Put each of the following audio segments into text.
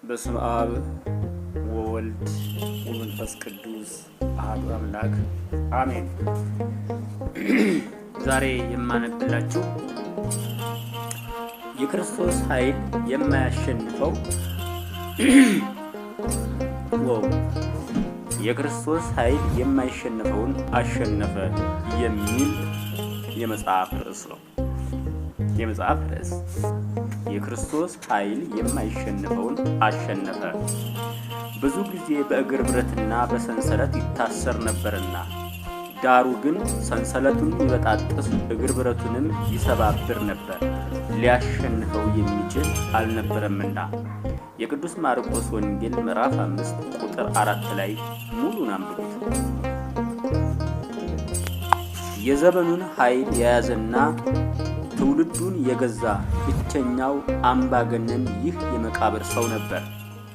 በስመ አብ ወወልድ ወመንፈስ ቅዱስ አሐዱ አምላክ አሜን። ዛሬ የማነብላችሁ የክርስቶስ ኃይል የማያሸንፈው የክርስቶስ ኃይል የማይሸነፈውን አሸነፈ የሚል የመጽሐፍ ርዕስ ነው። የመጽሐፍ ርዕስ የክርስቶስ ኃይል የማይሸነፈውን አሸነፈ። ብዙ ጊዜ በእግር ብረትና በሰንሰለት ይታሰር ነበርና፣ ዳሩ ግን ሰንሰለቱን ይበጣጥስ እግር ብረቱንም ይሰባብር ነበር፣ ሊያሸንፈው የሚችል አልነበረምና። የቅዱስ ማርቆስ ወንጌል ምዕራፍ 5 ቁጥር 4 ላይ ሙሉን አንብቡት። የዘመኑን ኃይል የያዘና ትውልዱን የገዛ ብቸኛው አምባገነን ይህ የመቃብር ሰው ነበር።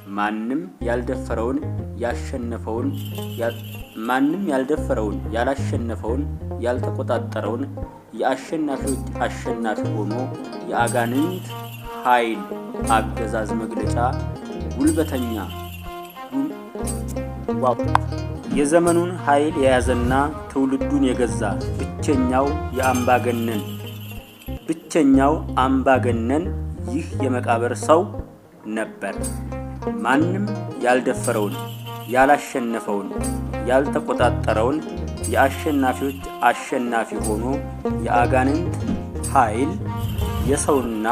ማንም ያልደፈረውን ያላሸነፈውን ያልተቆጣጠረውን የአሸናፊዎች አሸናፊ ሆኖ የአጋንንት ኃይል አገዛዝ መግለጫ ጉልበተኛ የዘመኑን ኃይል የያዘና ትውልዱን የገዛ ብቸኛው አምባገነን ይህ የመቃብር ሰው ነበር። ማንም ያልደፈረውን ያላሸነፈውን ያልተቆጣጠረውን የአሸናፊዎች አሸናፊ ሆኖ የአጋንንት ኃይል የሰውና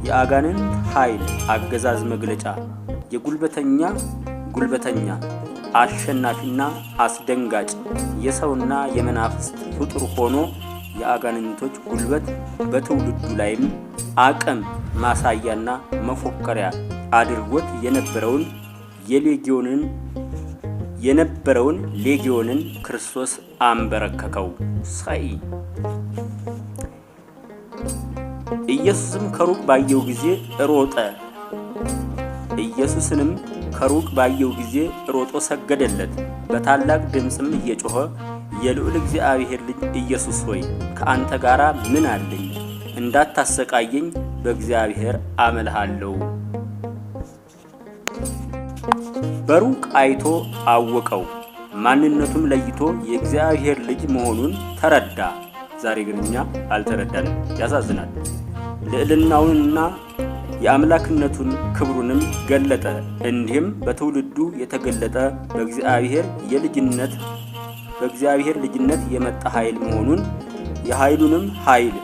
የአጋንንት ኃይል አገዛዝ መግለጫ ጉልበተኛ አሸናፊና አስደንጋጭ የሰውና የመናፍስት ፍጡር ሆኖ የአጋንንቶች ጉልበት በትውልዱ ላይም አቅም ማሳያና መፎከሪያ አድርጎት የነበረውን ሌጊዮንን ክርስቶስ አንበረከከው። ኢየሱስንም ከሩቅ ባየው ጊዜ ሮጦ ሰገደለት። በታላቅ ድምፅም እየጮኸ የልዑል እግዚአብሔር ልጅ ኢየሱስ ሆይ ከአንተ ጋር ምን አለኝ? እንዳታሰቃየኝ በእግዚአብሔር አምልሃለሁ። በሩቅ አይቶ አወቀው፣ ማንነቱም ለይቶ የእግዚአብሔር ልጅ መሆኑን ተረዳ። ዛሬ ግን እኛ አልተረዳንም። ያሳዝናል። ልዕልናውንና የአምላክነቱን ክብሩንም ገለጠ። እንዲህም በትውልዱ የተገለጠ በእግዚአብሔር ልጅነት የመጣ ኃይል መሆኑን የኃይሉንም ኃይል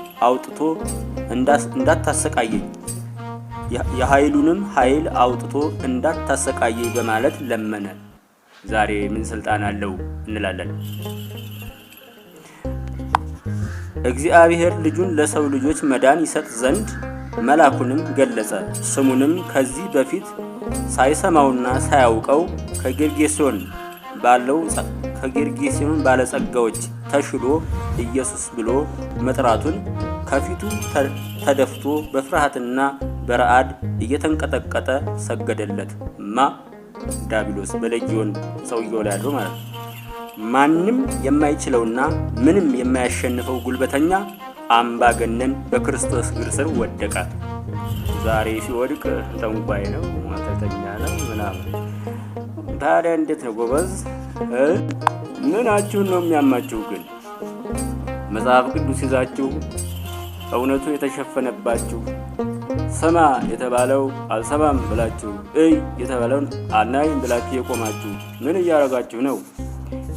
አውጥቶ እንዳታሰቃየኝ በማለት ለመነ። ዛሬ ምን ስልጣን አለው እንላለን? እግዚአብሔር ልጁን ለሰው ልጆች መዳን ይሰጥ ዘንድ መልአኩንም ገለጸ። ስሙንም ከዚህ በፊት ሳይሰማውና ሳያውቀው ከጌርጌሴኖን ባለጸጋዎች ተሽሎ ኢየሱስ ብሎ መጥራቱን ከፊቱ ተደፍቶ በፍርሃትና በረዓድ እየተንቀጠቀጠ ሰገደለት። ዲያብሎስ በሌጊዮን ሰውየው ላይ ያለው ማለት ነው። ማንም የማይችለውና ምንም የማያሸንፈው ጉልበተኛ አምባገነን በክርስቶስ እግር ስር ወደቀ። ዛሬ ሲወድቅ ጠንቋይ ነው፣ ማተተኛ ነው ምናምን። ታዲያ እንዴት ነው ጎበዝ? ምናችሁን ነው የሚያማችሁ? ግን መጽሐፍ ቅዱስ ይዛችሁ እውነቱ የተሸፈነባችሁ ስማ የተባለው አልሰማም ብላችሁ የተባለውን አናይም ብላችሁ የቆማችሁ ምን እያደረጋችሁ ነው?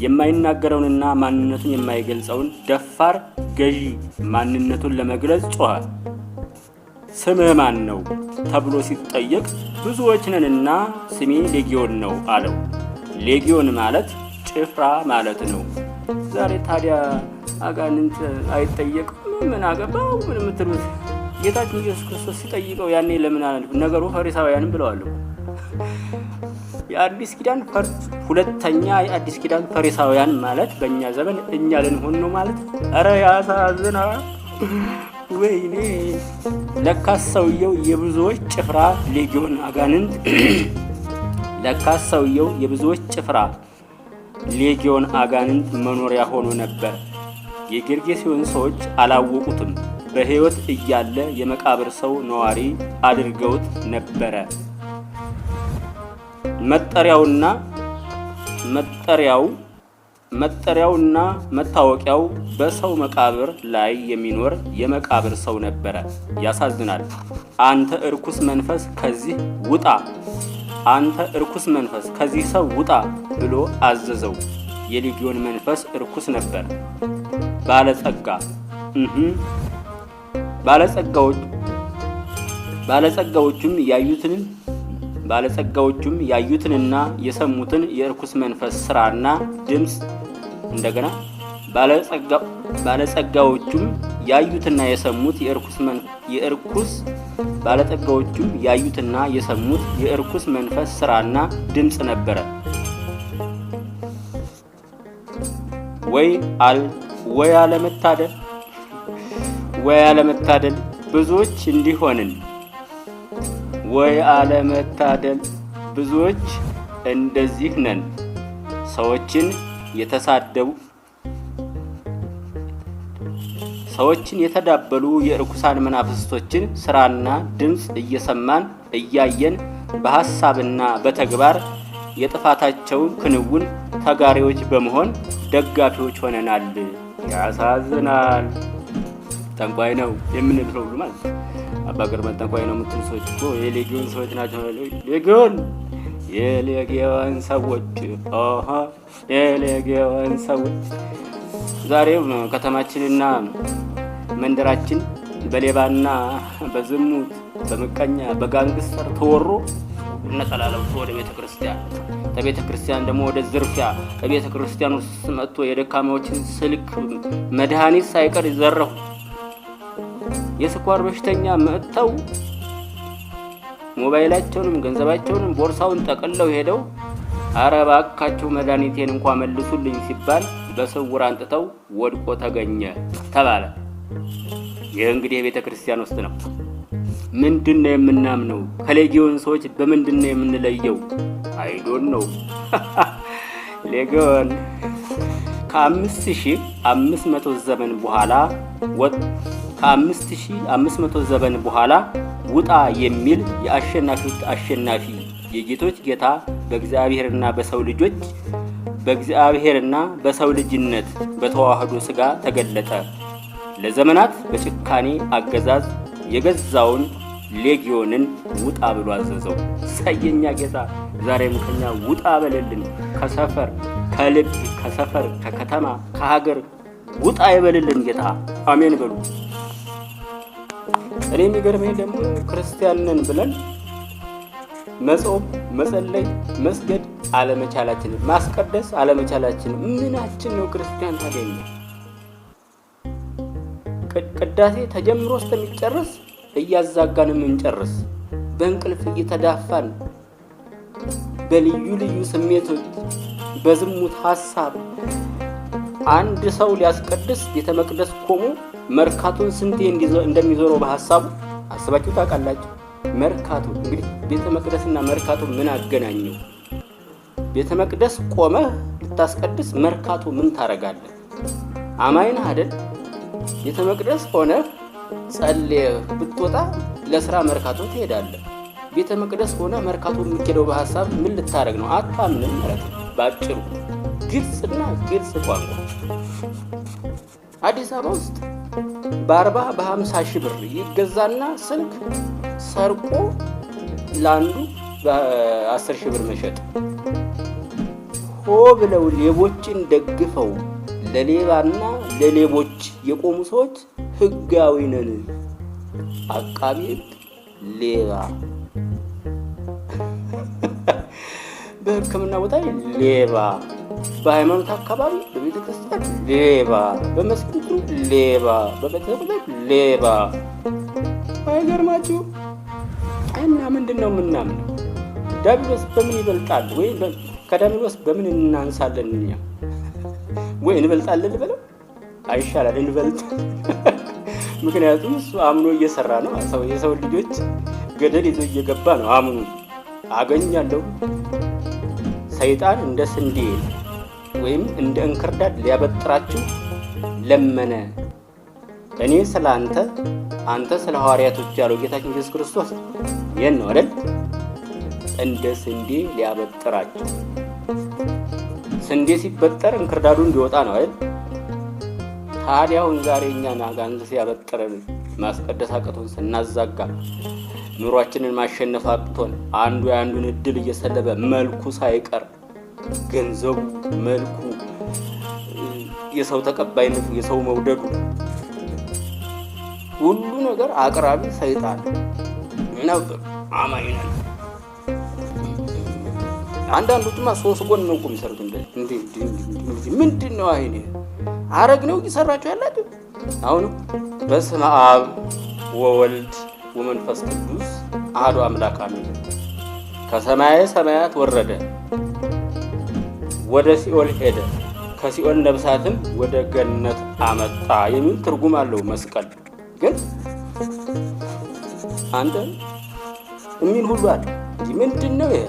የማይናገረውንና ማንነቱን የማይገልጸውን ደፋር ገዢ ማንነቱን ለመግለጽ ጮኸ። ስምህ ማን ነው ተብሎ ሲጠየቅ ብዙዎች ነንና ስሜ ሌጊዮን ነው አለው። ሌጊዮን ማለት ጭፍራ ማለት ነው። ዛሬ ታዲያ አጋንንት አይጠየቅም? ምን አገባው? ምን የምትሉት? ጌታችን ኢየሱስ ክርስቶስ ሲጠይቀው ያኔ ለምን አላልኩ? ነገሩ ፈሪሳውያንም ብለዋል። ሁለተኛ የአዲስ ኪዳን ፈሪሳውያን ማለት በእኛ ዘመን እኛ ልንሆን ነው ማለት። ኧረ ያሳዝናል። ወይኔ ለካስ ሰውየው የብዙዎች ጭፍራ ሌጊዮን አጋንንት ለካስ ሰውየው የብዙዎች ጭፍራ ሌጊዮን አጋንንት መኖሪያ ሆኖ ነበር። የጌርጌሴኖን ሰዎች አላወቁትም። በሕይወት እያለ የመቃብር ሰው ነዋሪ አድርገውት ነበረ። መጠሪያውና መታወቂያው በሰው መቃብር ላይ የሚኖር የመቃብር ሰው ነበረ። ያሳዝናል። አንተ እርኩስ መንፈስ ከዚህ ውጣ፣ አንተ እርኩስ መንፈስ ከዚህ ሰው ውጣ ብሎ አዘዘው። የሌጊዮን መንፈስ እርኩስ ነበር። ባለጸጋዎቹም ያዩትንና የሰሙትን የእርኩስ መንፈስ ስራና ድምፅ እንደገና ባለጸጋዎቹም ያዩትና የሰሙት የእርኩስ መንፈስ ስራና ድምፅ ነበረ። ወይ አለመታደል ብዙዎች እንዲሆንን፣ ወይ አለመታደል ብዙዎች እንደዚህ ነን። ሰዎችን የተዳበሉ የርኩሳን መናፍስቶችን ስራና ድምፅ እየሰማን እያየን በሐሳብና በተግባር የጥፋታቸውን ክንውን ተጋሪዎች በመሆን ደጋፊዎች ሆነናል። ያሳዝናል። ጠንቋይ ነው የምንለው ሁሉ ማለት አባ ገርመን ጠንቋይ ነው የምትሉ ሰዎች እኮ የሌጊዮን ሰዎች ናቸው። የሌጊዮን ሰዎች ዛሬው ከተማችንና መንደራችን በሌባና በዝሙት በምቀኛ በጋንግስተር ተወሮ ነጠላለው ወደ ቤተክርስቲያን፣ ከቤተክርስቲያን ደግሞ ወደ ዝርፊያ፣ ከቤተክርስቲያን ውስጥ መጥቶ የደካማዎችን ስልክ መድኃኒት ሳይቀር ይዘረፉ። የስኳር በሽተኛ መጥተው ሞባይላቸውንም ገንዘባቸውንም ቦርሳውን ጠቅልለው ሄደው ኧረ እባካችሁ መድኃኒቴን እንኳን መልሱልኝ ሲባል በስውር አንጥተው ወድቆ ተገኘ ተባለ። ይህ እንግዲህ የቤተክርስቲያን ውስጥ ነው። ምንድነው የምናምነው? ከሌጊዮን ሰዎች በምንድነው የምንለየው? አይዶን ነው። ሌጊዮን ከ5500 ዘመን በኋላ ውጣ የሚል የአሸናፊዎች አሸናፊ የጌቶች ጌታ በእግዚአብሔርና በሰው ልጅነት በተዋህዶ ሥጋ ተገለጠ። ለዘመናት በጭካኔ አገዛዝ የገዛውን ሌጊዮንን ውጣ ብሎ አዘዘው። ሳየኛ ጌታ ዛሬም ከኛ ውጣ በለልን። ከሰፈር ከልብ ከሰፈር ከከተማ ከሀገር ውጣ ይበልልን ጌታ። አሜን በሉ። እኔ የሚገርመኝ ደግሞ ክርስቲያንን ብለን መጾም፣ መጸለይ፣ መስገድ አለመቻላችን፣ ማስቀደስ አለመቻላችን ምናችን ነው? ክርስቲያን ታገኘ ቅዳሴ ተጀምሮ እስከሚጨርስ እያዛጋን የምንጨርስ፣ በእንቅልፍ እየተዳፋን በልዩ ልዩ ስሜቶች በዝሙት ሐሳብ አንድ ሰው ሊያስቀድስ ቤተ መቅደስ ቆሞ መርካቶን ስንቴ እንደሚዞረው በሐሳቡ አስባችሁ ታውቃላችሁ? መርካቶ እንግዲህ ቤተ መቅደስና መርካቶ ምን አገናኘው? ቤተ መቅደስ ቆመህ ልታስቀድስ መርካቶ ምን ታረጋለህ? አማይና አይደል? ቤተ መቅደስ ሆነህ ጸልየህ ብትወጣ ለስራ መርካቶ ትሄዳለህ። ቤተ መቅደስ ሆነ መርካቶ የምትሄደው በሐሳብ ምን ልታረግ ነው? አታምንም ማለት ነው። ባጭሩ ግልጽና ግልጽ ቋንቋ አዲስ አበባ ውስጥ በ40 በ50 ሺህ ብር ይገዛና ስልክ ሰርቆ ለአንዱ በ10 ሺህ ብር መሸጥ። ሆ ብለው ሌቦችን ደግፈው ለሌባና ለሌቦች የቆሙ ሰዎች ህጋዊ ነን። አቃቢ ሌባ፣ በሕክምና ቦታ ሌባ፣ በሃይማኖት አካባቢ በቤተ ክርስቲያን ሌባ፣ በመስጊዱ ሌባ፣ በቤተክርስቲያን ሌባ። አይገርማችሁ? እና ምንድነው የምናምነው? ዲያብሎስ በምን ይበልጣል? ወይ ከዲያብሎስ በምን እናንሳለን? እኛ ወይ እንበልጣለን ልበለው? አይሻላል እንበልጥ። ምክንያቱም እሱ አምኖ እየሰራ ነው። የሰው ልጆች ገደል ይዞ እየገባ ነው። አምኑ አገኛለሁ። ሰይጣን እንደ ስንዴ ወይም እንደ እንክርዳድ ሊያበጥራችሁ ለመነ። እኔ ስለ አንተ ስለ ሐዋርያቶች ያለው ጌታችን ኢየሱስ ክርስቶስ ይሄን ነው አይደል? እንደ ስንዴ ሊያበጥራቸው። ስንዴ ሲበጠር እንክርዳዱ እንዲወጣ ነው አይደል? ታዲያ አሁን ዛሬ እኛን አጋንንት ሲያበጥረን ማስቀደስ አቅቶን ስናዛጋ ኑሯችንን ማሸነፍ አቅቶን አንዱ የአንዱን እድል እየሰለበ መልኩ ሳይቀር ገንዘቡ፣ መልኩ፣ የሰው ተቀባይነቱ፣ የሰው መውደዱ ሁሉ ነገር አቅራቢ ሰይጣን ነበር። አማኝ ነን። አንዳንዶቹማ 3 ጎን ነው የሚሰሩት። እንዴ ምንድን ነው አይኔ አረግ ነው እየሰራችሁ ያላችሁ? አሁን በስመ አብ ወወልድ ወመንፈስ ቅዱስ አሐዱ አምላክ አሜን። ከሰማየ ሰማያት ወረደ፣ ወደ ሲኦል ሄደ፣ ከሲኦል ነፍሳትን ወደ ገነት አመጣ የሚል ትርጉም አለው መስቀል። ግን አንተ የሚል ሁሉ አለ እንጂ ምንድነው ይሄ?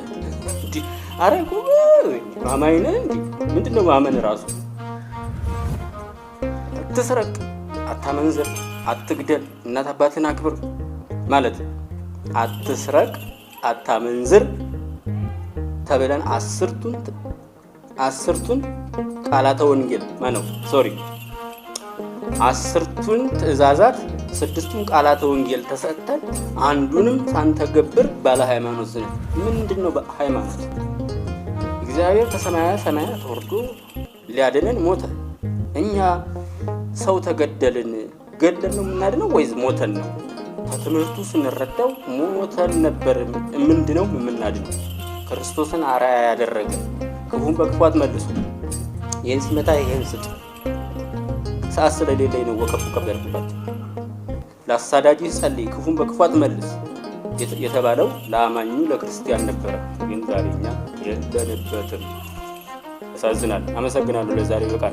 እንጂ አረቁ ማማኝ ነህ እንጂ ምንድነው ማመን ራሱ? አትስረቅ፣ አታመንዝር፣ አትግደል፣ እናት አባትን አክብር ማለት አትስረቅ፣ አታመንዝር ተብለን አስርቱን ቃላተ ወንጌል ማነው አስርቱን ትእዛዛት 6ቱን ቃላተ ወንጌል ተሰጥተን አንዱንም ሳንተገብር ባለ ሃይማኖት ነን። ምንድነው ሃይማኖት? እግዚአብሔር ከሰማያ ሰማያት ወርዶ ሊያድነን ሞተ። እኛ ሰው ተገደልን ገድለን ነው የምናድነው ወይስ ሞተን ነው? ከትምህርቱ ስንረዳው ሞተን ነበር ምንድነው የምናድነው? ክርስቶስን አርአያ ያደረገ ክፉን በክፉ አትመልሱ፣ ይህን ሲመታ ይህን ስጥ፣ ሰዓት ስለሌለኝ ነው ወከፉ ከበርኩባቸው፣ ለአሳዳጅ ጸልይ፣ ክፉን በክፉ አትመልስ የተባለው ለአማኙ ለክርስቲያን ነበረ። ግን ዛሬ እኛ የለንበትም። ያሳዝናል። አመሰግናለሁ። ለዛሬ በቃ